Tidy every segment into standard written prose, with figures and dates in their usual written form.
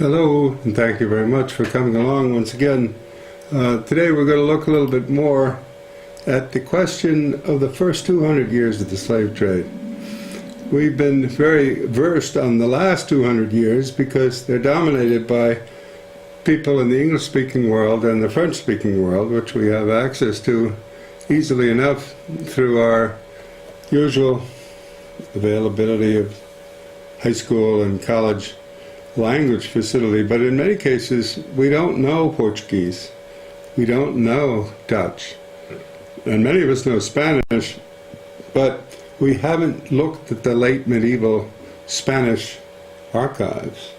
Hello, and thank you very much for coming along once again. Today we're going to look a little bit more at the question of the first 200 years of the slave trade. We've been very versed on the last 200 years because they're dominated by people in the English-speaking world and the French-speaking world, which we have access to easily enough through our usual availability of high school and college language facility. But in many cases we don't know Portuguese, we don't know Dutch, and many of us know Spanish, but we haven't looked at the late medieval Spanish archives,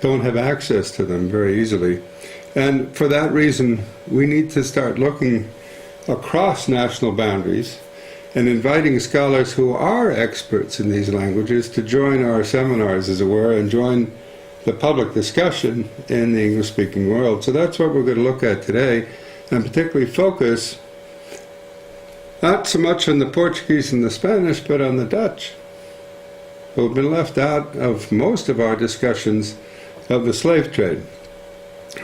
don't have access to them very easily. And for that reason we need to start looking across national boundaries and inviting scholars who are experts in these languages to join our seminars, as it were, and join the public discussion in the English-speaking world. So that's what we're going to look at today, and particularly focus not so much on the Portuguese and the Spanish, but on the Dutch, who have been left out of most of our discussions of the slave trade.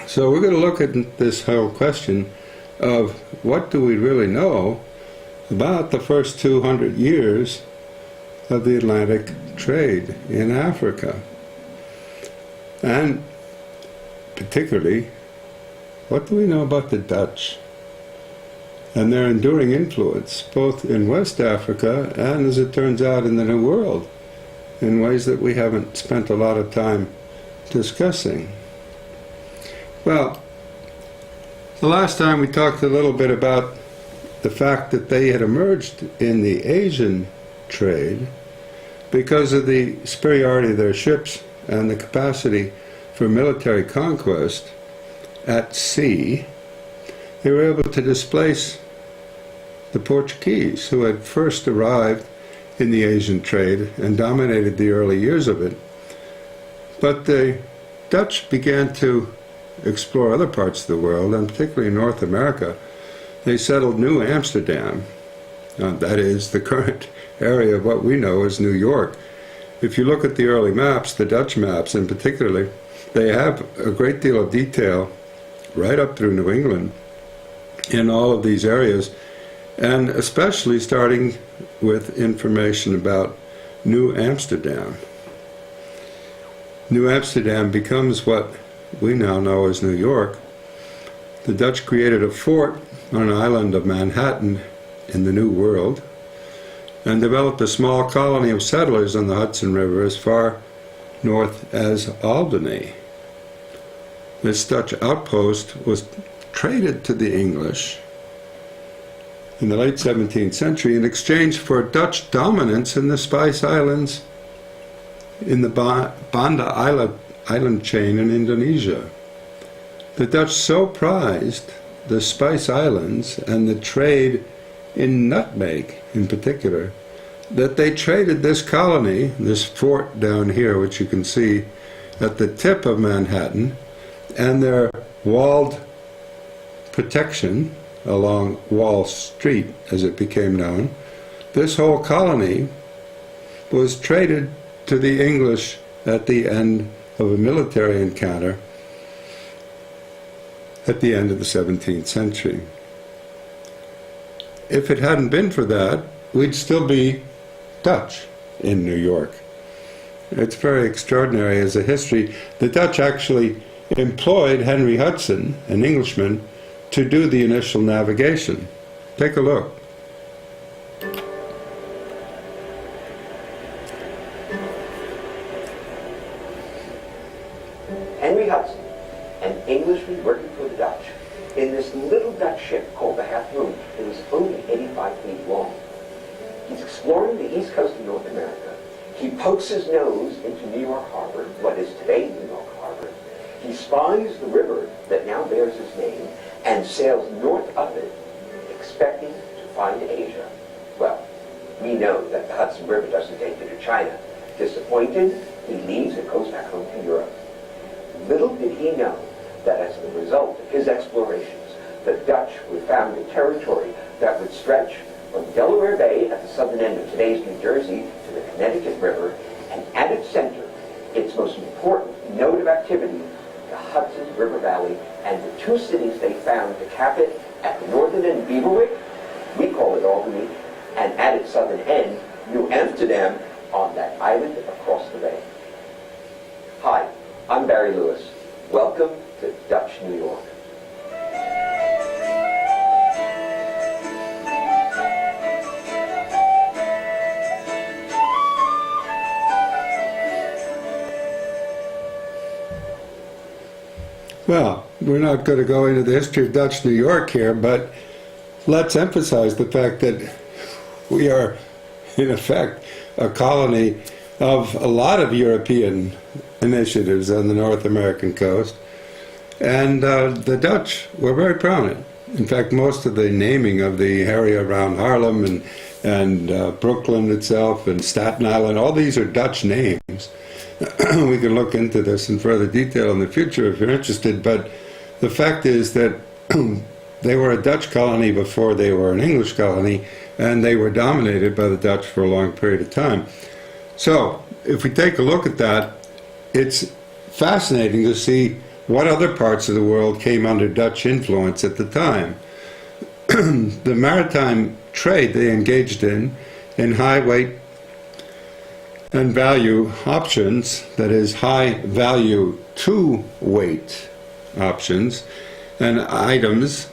So we're going to look at this whole question of what do we really know about the first 200 years of the Atlantic trade in Africa. And particularly, what do we know about the Dutch and their enduring influence, both in West Africa and, as it turns out, in the New World, in ways that we haven't spent a lot of time discussing? Well, the last time we talked a little bit about the fact that they had emerged in the Asian trade because of the superiority of their ships and the capacity for military conquest at sea. They were able to displace the Portuguese, who had first arrived in the Asian trade and dominated the early years of it. But the Dutch began to explore other parts of the world, and particularly North America. They settled New Amsterdam, that is, the current area of what we know as New York. If you look at the early maps, the Dutch maps in particular, they have a great deal of detail right up through New England in all of these areas, and especially starting with information about New Amsterdam. New Amsterdam becomes what we now know as New York. The Dutch created a fort on an island of Manhattan in the New World, and developed a small colony of settlers on the Hudson River as far north as Albany. This Dutch outpost was traded to the English in the late 17th century in exchange for Dutch dominance in the Spice Islands in the Banda Island chain in Indonesia. The Dutch so prized the Spice Islands and the trade in nutmeg in particular, that they traded this colony, this fort down here, which you can see at the tip of Manhattan, and their walled protection along Wall Street, as it became known. This whole colony was traded to the English at the end of a military encounter at the end of the 17th century. If it hadn't been for that, we'd still be Dutch in New York. It's very extraordinary as a history. The Dutch actually employed Henry Hudson, an Englishman, to do the initial navigation. Take a look. Henry Hudson, an Englishman working for the Dutch, in this little Dutch ship called the Half Moon. It was only 85 feet long. He's exploring the east coast of North America. He pokes his nose into New York Harbor, what is today New York Harbor. He spies the river that now bears his name and sails north of it, expecting to find Asia. Well, we know that the Hudson River doesn't take you to China. Disappointed, he leaves and goes back home to Europe. Little did he know that as the result of his explorations, the Dutch would found a territory that would stretch from Delaware Bay at the southern end of today's New Jersey to the Connecticut River, and at its center, its most important node of activity, the Hudson River Valley, and the two cities they found to cap it at the northern end, Beaverwick, we call it Albany, and at its southern end, New Amsterdam, on that island across the bay. Hi, I'm Barry Lewis. Welcome to Dutch New York. Well, we're not going to go into the history of Dutch New York here, but let's emphasize the fact that we are, in effect, a colony of a lot of European initiatives on the North American coast. And the Dutch were very prominent. In fact, most of the naming of the area around Harlem and Brooklyn itself and Staten Island, all these are Dutch names. We can look into this in further detail in the future if you're interested, but the fact is that they were a Dutch colony before they were an English colony, and they were dominated by the Dutch for a long period of time. So, if we take a look at that, it's fascinating to see what other parts of the world came under Dutch influence at the time. The maritime trade they engaged in high weight and value options, that is, high value to weight options and items,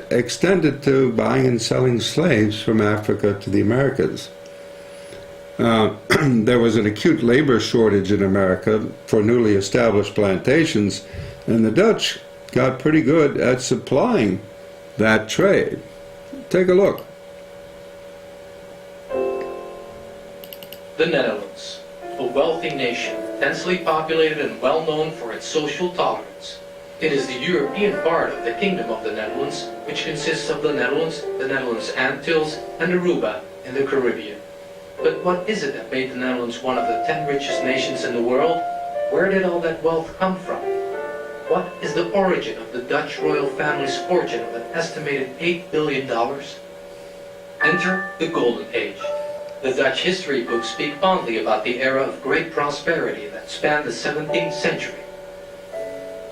extended to buying and selling slaves from Africa to the Americas. There was an acute labor shortage in America for newly established plantations, and the Dutch got pretty good at supplying that trade. Take a look. The Netherlands, a wealthy nation, densely populated and well known for its social tolerance. It is the European part of the Kingdom of the Netherlands, which consists of the Netherlands Antilles, and Aruba in the Caribbean. But what is it that made the Netherlands one of the 10 richest nations in the world? Where did all that wealth come from? What is the origin of the Dutch royal family's fortune of an estimated $8 billion? Enter the Golden Age. The Dutch history books speak fondly about the era of great prosperity that spanned the 17th century.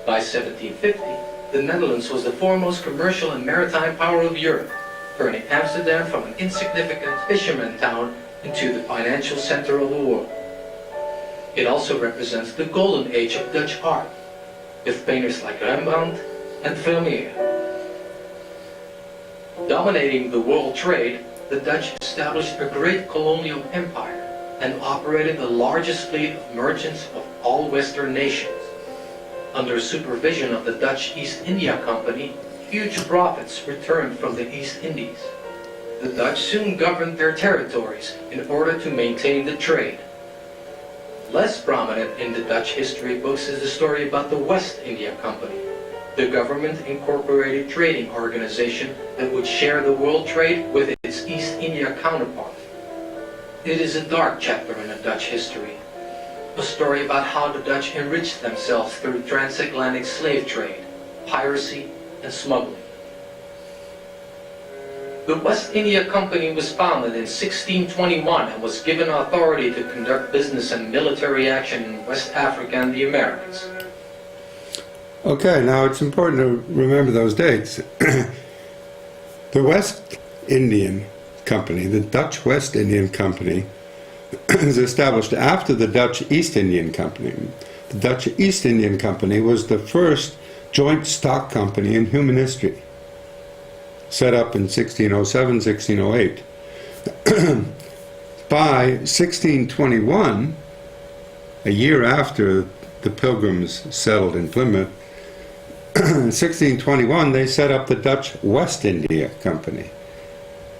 By 1750, the Netherlands was the foremost commercial and maritime power of Europe, turning Amsterdam from an insignificant fisherman town into the financial center of the world. It also represents the golden age of Dutch art, with painters like Rembrandt and Vermeer. Dominating the world trade, the Dutch established a great colonial empire and operated the largest fleet of merchants of all Western nations. Under supervision of the Dutch East India Company, huge profits returned from the East Indies. The Dutch soon governed their territories in order to maintain the trade. Less prominent in the Dutch history books is the story about the West India Company, the government-incorporated trading organization that would share the world trade with its East India counterpart. It is a dark chapter in the Dutch history, a story about how the Dutch enriched themselves through transatlantic slave trade, piracy, and smuggling. The West India Company was founded in 1621 and was given authority to conduct business and military action in West Africa and the Americas. Okay, now it's important to remember those dates. The West Indian Company, the Dutch West Indian Company, was established after the Dutch East Indian Company. The Dutch East Indian Company was the first joint stock company in human history, set up in 1607, 1608. By 1621, a year after the Pilgrims settled in Plymouth, in 1621 they set up the Dutch West India Company,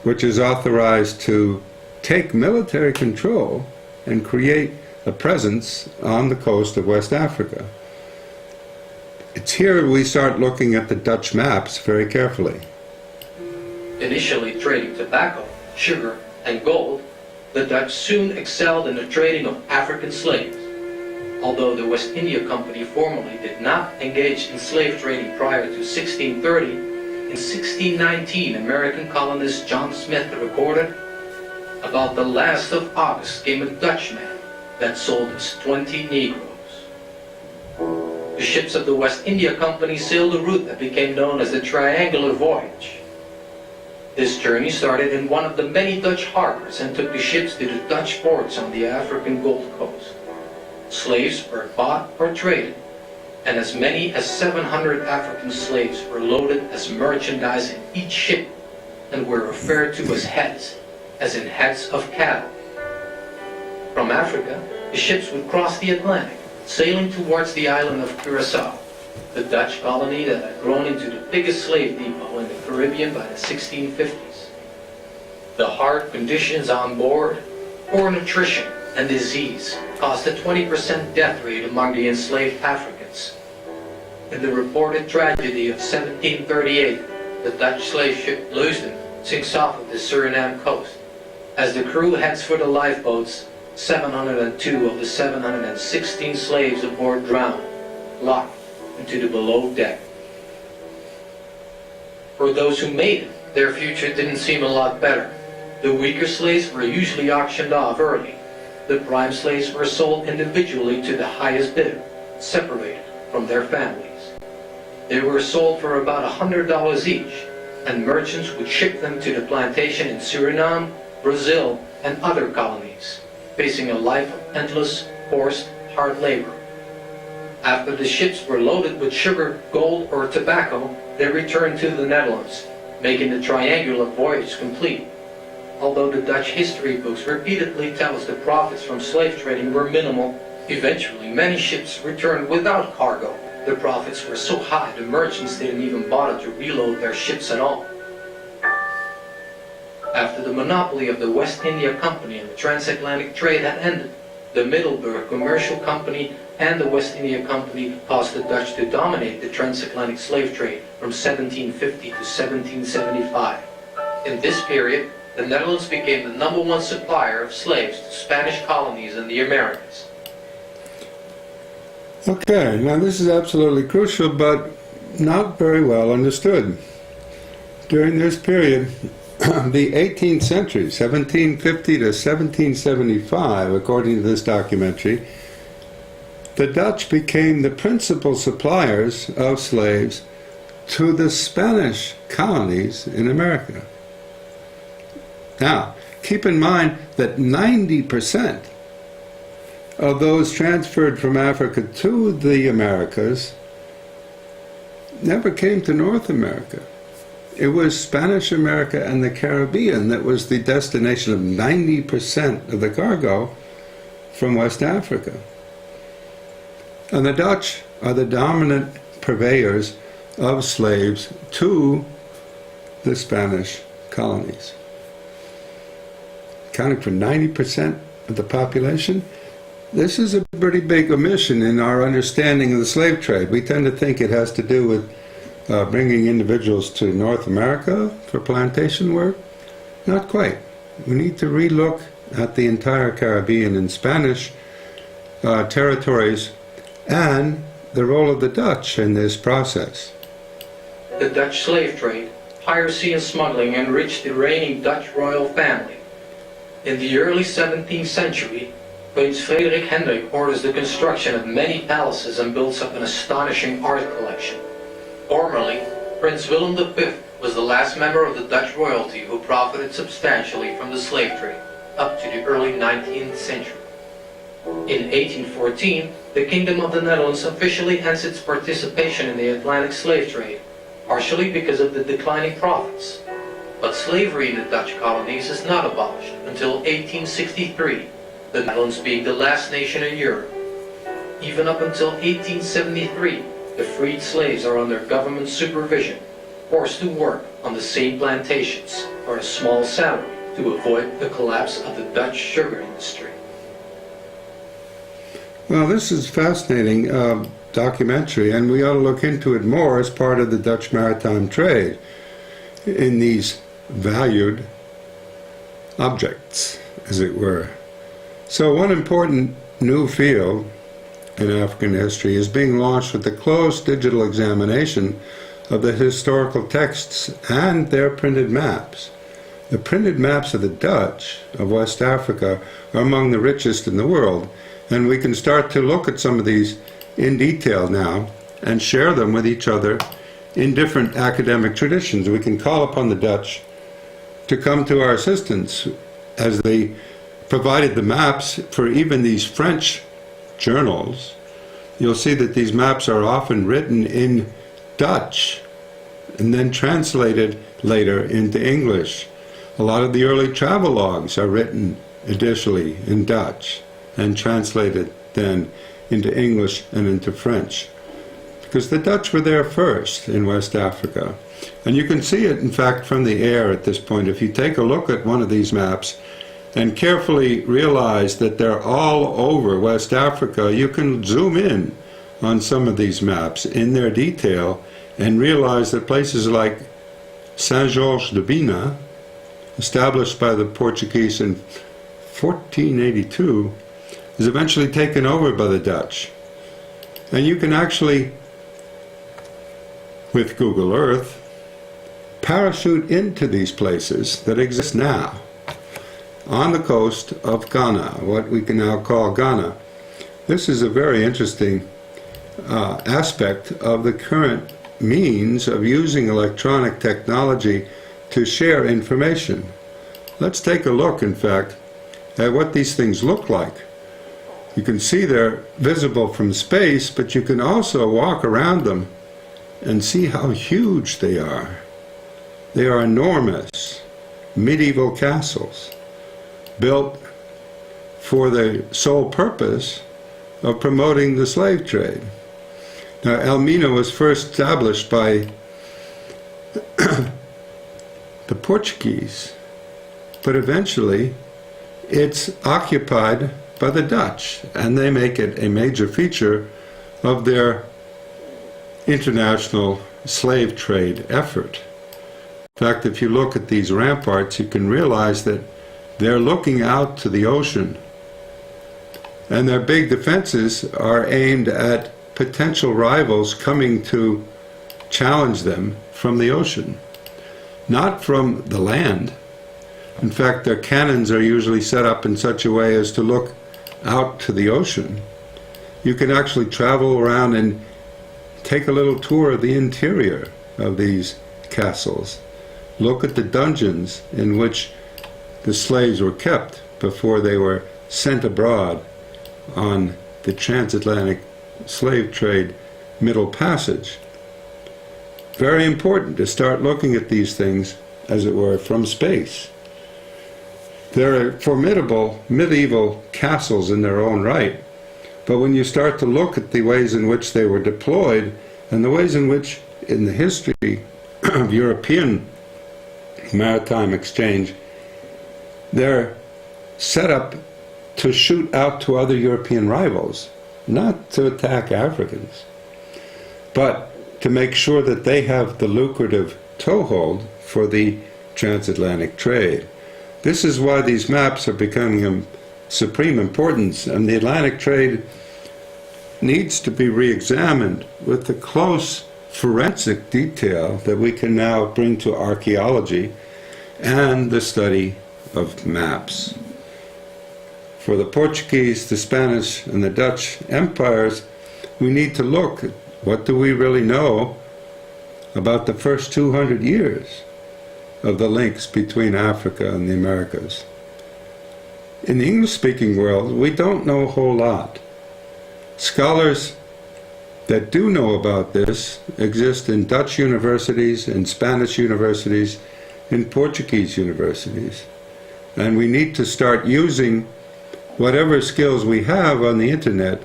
which is authorized to take military control and create a presence on the coast of West Africa. It's here we start looking at the Dutch maps very carefully. Initially trading tobacco, sugar, and gold, the Dutch soon excelled in the trading of African slaves. Although the West India Company formally did not engage in slave trading prior to 1630, in 1619 American colonist John Smith recorded, "About the last of August came a Dutchman, that sold us 20 Negroes. The ships of the West India Company sailed a route that became known as the Triangular Voyage. This journey started in one of the many Dutch harbors and took the ships to the Dutch ports on the African Gold Coast. Slaves were bought or traded, and as many as 700 African slaves were loaded as merchandise in each ship and were referred to as heads, as in heads of cattle. From Africa, the ships would cross the Atlantic, sailing towards the island of Curaçao, the Dutch colony that had grown into the biggest slave depot in the Caribbean by the 1650s. The hard conditions on board, poor nutrition, and disease caused a 20% death rate among the enslaved Africans. In the reported tragedy of 1738, the Dutch slave ship Leusden sinks off of the Suriname coast. As the crew heads for the lifeboats, 702 of the 716 slaves aboard drowned, locked into the below deck. For those who made it, their future didn't seem a lot better. The weaker slaves were usually auctioned off early. The prime slaves were sold individually to the highest bidder, separated from their families. They were sold for about $100 each, and merchants would ship them to the plantation in Suriname, Brazil, and other colonies, facing a life of endless, forced, hard labor. After the ships were loaded with sugar, gold, or tobacco, they returned to the Netherlands, making the triangular voyage complete. Although the Dutch history books repeatedly tell us the profits from slave trading were minimal, eventually many ships returned without cargo. The profits were so high the merchants didn't even bother to reload their ships at all. After the monopoly of the West India Company and the transatlantic trade had ended, the Middelburg Commercial Company and the West India Company caused the Dutch to dominate the transatlantic slave trade from 1750 to 1775. In this period, the Netherlands became the #1 supplier of slaves to Spanish colonies in the Americas. Okay, now this is absolutely crucial, but not very well understood. During this period, the 18th century, 1750 to 1775, according to this documentary, the Dutch became the principal suppliers of slaves to the Spanish colonies in America. Now, keep in mind that 90% of those transferred from Africa to the Americas never came to North America. It was Spanish America and the Caribbean that was the destination of 90% of the cargo from West Africa. And the Dutch are the dominant purveyors of slaves to the Spanish colonies. Accounting for 90% of the population, this is a pretty big omission in our understanding of the slave trade. We tend to think it has to do with bringing individuals to North America for plantation work. Not quite. We need to relook at the entire Caribbean and Spanish territories and the role of the Dutch in this process. The Dutch slave trade, piracy and smuggling enriched the reigning Dutch royal family. In the early 17th century, Prince Frederik Hendrik orders the construction of many palaces and builds up an astonishing art collection. Formerly, Prince Willem V was the last member of the Dutch royalty who profited substantially from the slave trade, up to the early 19th century. In 1814, the Kingdom of the Netherlands officially ends its participation in the Atlantic slave trade, partially because of the declining profits. But slavery in the Dutch colonies is not abolished until 1863, the Netherlands being the last nation in Europe. Even up until 1873, the freed slaves are under government supervision, forced to work on the same plantations for a small salary to avoid the collapse of the Dutch sugar industry. Well, this is fascinating documentary, and we ought to look into it more as part of the Dutch Maritime Trade in these valued objects, as it were. So one important new field in African history is being launched with the close digital examination of the historical texts and their printed maps. The printed maps of the Dutch of West Africa are among the richest in the world, and we can start to look at some of these in detail now and share them with each other in different academic traditions. We can call upon the Dutch to come to our assistance as they provided the maps for even these French journals. You'll see that these maps are often written in Dutch and then translated later into English. A lot of the early travel logs are written initially in Dutch and translated then into English and into French, because the Dutch were there first in West Africa. And you can see it, in fact, from the air at this point. If you take a look at one of these maps and carefully realize that they're all over West Africa, you can zoom in on some of these maps in their detail and realize that places like Saint-Georges de Bina, established by the Portuguese in 1482, is eventually taken over by the Dutch. And you can actually, with Google Earth, parachute into these places that exist now on the coast of Ghana, what we can now call Ghana. This is a very interesting aspect of the current means of using electronic technology to share information. Let's take a look, in fact, at what these things look like. You can see they're visible from space, but you can also walk around them and see how huge they are. They are enormous medieval castles built for the sole purpose of promoting the slave trade. Now, Elmina was first established by the Portuguese, but eventually it's occupied by the Dutch, and they make it a major feature of their international slave trade effort. In fact, if you look at these ramparts, you can realize that they're looking out to the ocean, and their big defenses are aimed at potential rivals coming to challenge them from the ocean, not from the land. In fact, their cannons are usually set up in such a way as to look out to the ocean. You can actually travel around and take a little tour of the interior of these castles. Look at the dungeons in which the slaves were kept before they were sent abroad on the transatlantic slave trade Middle Passage. Very important to start looking at these things, as it were, from space. They're formidable medieval castles in their own right, but when you start to look at the ways in which they were deployed and the ways in which, in the history of European maritime exchange, they're set up to shoot out to other European rivals, not to attack Africans, but to make sure that they have the lucrative toehold for the transatlantic trade. This is why these maps are becoming of supreme importance, and the Atlantic trade needs to be re-examined with the close forensic detail that we can now bring to archaeology and the study of maps. For the Portuguese, the Spanish, and the Dutch empires, we need to look at what do we really know about the first 200 years of the links between Africa and the Americas. In the English-speaking world, we don't know a whole lot. Scholars that do know about this exist in Dutch universities, in Spanish universities, in Portuguese universities. And we need to start using whatever skills we have on the internet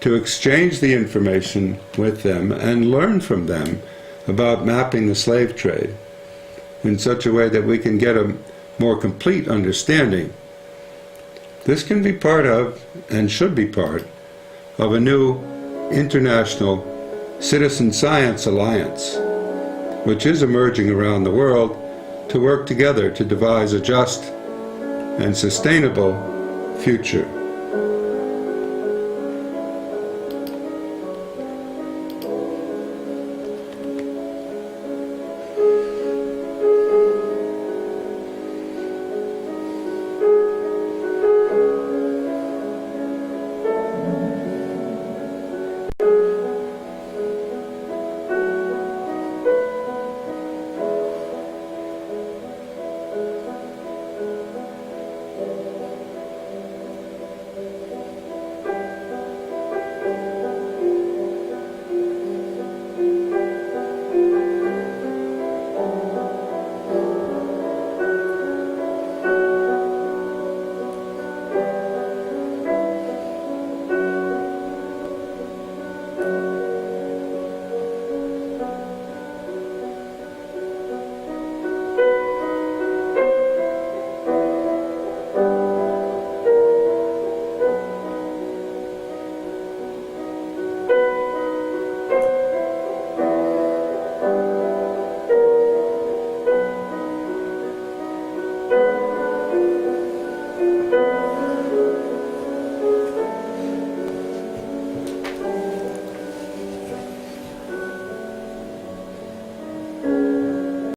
to exchange the information with them and learn from them about mapping the slave trade in such a way that we can get a more complete understanding. This can be part of, and should be part, of a new international citizen science alliance, which is emerging around the world to work together to devise a just and sustainable future.